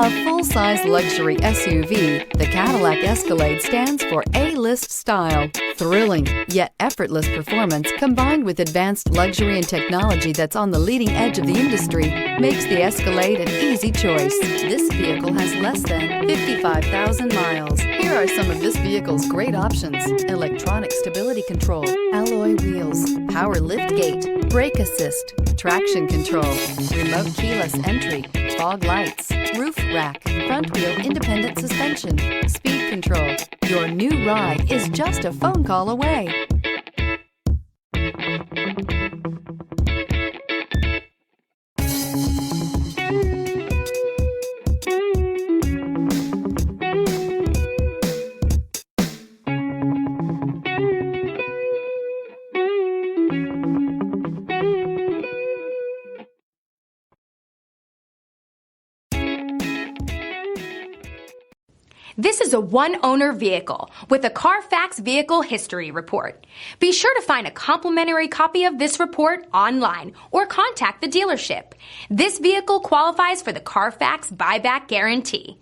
A full-size luxury SUV, the Cadillac Escalade stands for A-list style. Thrilling, yet effortless performance combined with advanced luxury and technology that's on the leading edge of the industry makes the Escalade an easy choice. This vehicle has less than 55,000 miles. Here are some of this vehicle's great options: electronic stability control, alloy wheels, power liftgate, brake assist, traction control, remote keyless entry, fog lights, roof rack, front wheel independent suspension, speed control. Your new ride is just a phone call away. This is a one-owner vehicle with a CARFAX Vehicle History Report. Be sure to find a complimentary copy of this report online or contact the dealership. This vehicle qualifies for the CARFAX Buyback Guarantee.